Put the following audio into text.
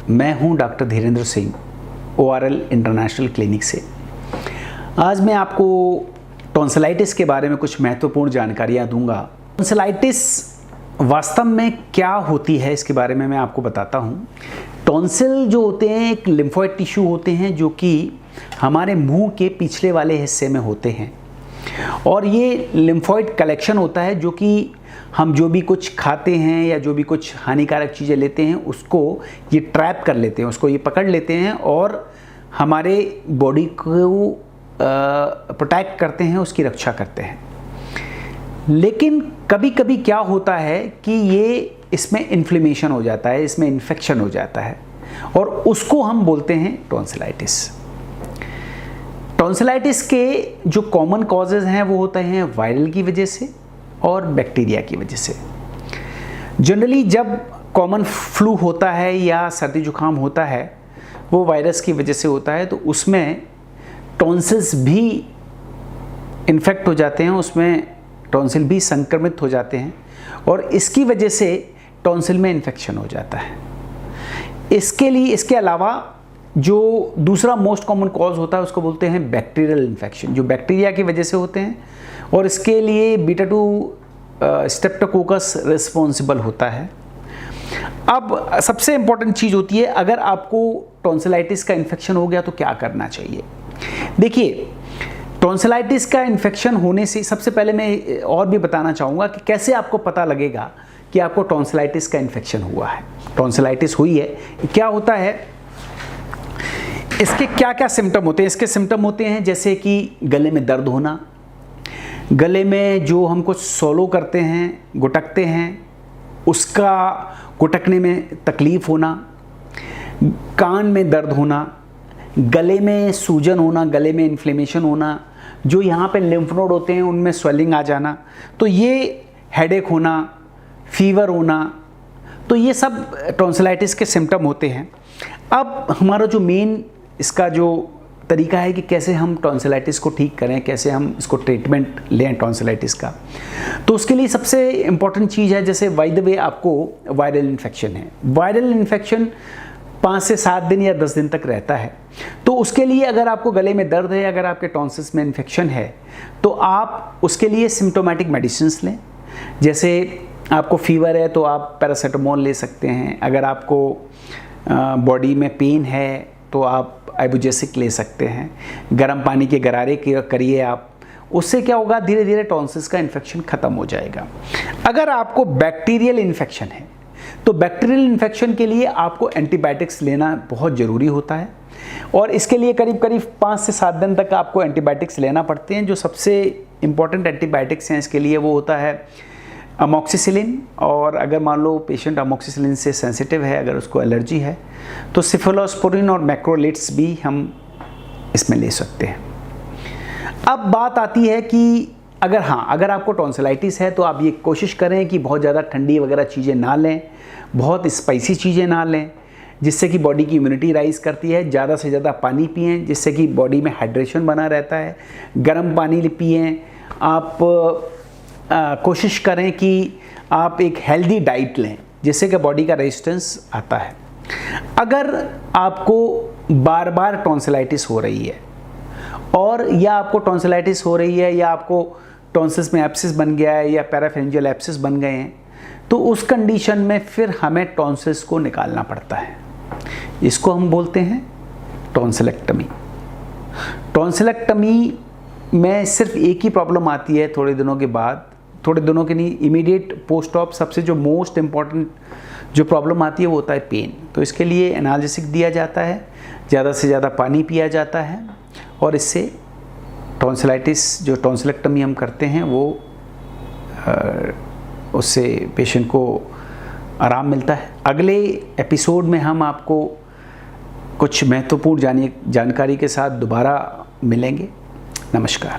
मैं हूं doctor Dhirendra Singh, ORL international clinic से। आज मैं आपको टॉन्सिलाइटिस के बारे में कुछ महत्वपूर्ण जानकारियां दूंगा। टॉन्सिलाइटिस वास्तव में क्या होती है इसके बारे में मैं आपको बताता हूं। टॉन्सिल जो होते हैं एक लिम्फोइड टिश्यू होते हैं जो कि हमारे मुंह के पिछले वाले हिस्से में होते हैं, और ये लिम्फोइड कलेक्शन होता है जो कि हम जो भी कुछ खाते हैं या जो भी कुछ हानिकारक चीज़ें लेते हैं उसको ये ट्रैप कर लेते हैं, उसको ये पकड़ लेते हैं और हमारे बॉडी को प्रोटेक्ट करते हैं, उसकी रक्षा करते हैं। लेकिन कभी कभी क्या होता है कि ये इसमें इन्फ्लेमेशन हो जाता है, इसमें इन्फेक्शन हो जाता है और उसको हम बोलते हैं टॉन्सिलाइटिस। टॉन्सिलाइटिस के जो कॉमन कॉजेज़ हैं वो होते हैं वायरल की वजह से और बैक्टीरिया की वजह से। जनरली जब कॉमन फ्लू होता है या सर्दी जुकाम होता है वो वायरस की वजह से होता है, तो उसमें टॉन्सिल्स भी इन्फेक्ट हो जाते हैं, उसमें टॉन्सिल भी संक्रमित हो जाते हैं और इसकी वजह से टॉन्सिल में इन्फेक्शन हो जाता है। इसके अलावा जो दूसरा मोस्ट कॉमन कॉज होता है उसको बोलते हैं बैक्टीरियल इन्फेक्शन, जो बैक्टीरिया की वजह से होते हैं, और इसके लिए बीटा-2 स्ट्रेप्टोकोकस रिस्पॉन्सिबल होता है। अब सबसे इम्पॉर्टेंट चीज़ होती है, अगर आपको टॉन्सिलाइटिस का इन्फेक्शन हो गया तो क्या करना चाहिए। देखिए, टॉन्सिलाइटिस का इन्फेक्शन होने से सबसे पहले मैं और भी बताना चाहूँगा कि कैसे आपको पता लगेगा कि आपको टॉन्सिलाइटिस का इन्फेक्शन हुआ है, टॉन्सिलाइटिस हुई है। क्या होता है, इसके क्या क्या सिम्टम होते हैं। इसके सिम्टम होते हैं जैसे कि गले में दर्द होना, गले में जो हम कुछ सोलो करते हैं, गुटकते हैं, उसका गुटकने में तकलीफ़ होना, कान में दर्द होना, गले में सूजन होना, गले में इन्फ्लेमेशन होना, जो यहाँ पे लिम्फ नोड होते हैं उनमें स्वेलिंग आ जाना, तो ये हेडेक होना, फीवर होना, तो ये सब टॉन्सिलाइटिस के सिम्टम होते हैं। अब हमारा जो मेन इसका जो तरीका है कि कैसे हम टॉन्सिलाइटिस को ठीक करें, कैसे हम इसको ट्रीटमेंट लें टॉन्सिलाइटिस का, तो उसके लिए सबसे इम्पॉर्टेंट चीज़ है, जैसे बाय द वे आपको वायरल इन्फेक्शन है, वायरल इन्फेक्शन 5 से 7 दिन या 10 दिन तक रहता है। तो उसके लिए अगर आपको गले में दर्द है, अगर आपके टॉन्सिल्स में इन्फेक्शन है, तो आप उसके लिए सिम्टोमेटिक मेडिसिन्स लें। जैसे आपको फीवर है तो आप पैरासीटामोल ले सकते हैं, अगर आपको बॉडी में पेन है तो आप आइबुजेसिक ले सकते हैं, गर्म पानी के गरारे करिए आप, उससे क्या होगा, धीरे धीरे टॉन्सिल्स का इन्फेक्शन ख़त्म हो जाएगा। अगर आपको बैक्टीरियल इन्फेक्शन है तो बैक्टीरियल इन्फेक्शन के लिए आपको एंटीबायोटिक्स लेना बहुत ज़रूरी होता है, और इसके लिए करीब करीब 5 से 7 दिन तक आपको एंटीबायोटिक्स लेना पड़ते हैं। जो सबसे इम्पॉर्टेंट एंटीबायोटिक्स हैं इसके लिए वो होता है अमोक्सिसिलिन, और अगर मान लो पेशेंट अमोक्सिसिलिन से सेंसिटिव है, अगर उसको एलर्जी है, तो सिफलोस्पोरिन और मैक्रोलेट्स भी हम इसमें ले सकते हैं। अब बात आती है कि अगर आपको टॉन्सिलाइटिस है तो आप ये कोशिश करें कि बहुत ज़्यादा ठंडी वगैरह चीज़ें ना लें, बहुत स्पाइसी चीज़ें ना लें, जिससे कि बॉडी की इम्यूनिटी राइज़ करती है। ज़्यादा से ज़्यादा पानी पिएं, जिससे कि बॉडी में हाइड्रेशन बना रहता है। गर्म पानी पिएं। आप कोशिश करें कि आप एक हेल्दी डाइट लें, जिससे कि बॉडी का रेजिस्टेंस आता है। अगर आपको बार बार टॉन्सिलाइटिस हो रही है, और या आपको टॉन्सिलाइटिस हो रही है या आपको टॉन्सिल्स में एब्सिस बन गया है या पैराफेरिंजियल एब्सिस बन गए हैं, तो उस कंडीशन में फिर हमें टॉन्सिल्स को निकालना पड़ता है। इसको हम बोलते हैं टॉन्सिलेक्टमी। टॉन्सिलेक्टमी में सिर्फ एक ही प्रॉब्लम आती है थोड़े दिनों के बाद, थोड़े दिनों के नहीं, इमीडिएट पोस्ट ऑप सबसे जो मोस्ट इम्पॉर्टेंट जो प्रॉब्लम आती है वो होता है पेन। तो इसके लिए एनाल्जेसिक दिया जाता है, ज़्यादा से ज़्यादा पानी पिया जाता है, और इससे टॉन्सिलाइटिस जो टॉन्सिलेक्टमी हम करते हैं वो उससे पेशेंट को आराम मिलता है। अगले एपिसोड में हम आपको कुछ महत्वपूर्ण जानकारी के साथ दोबारा मिलेंगे। नमस्कार।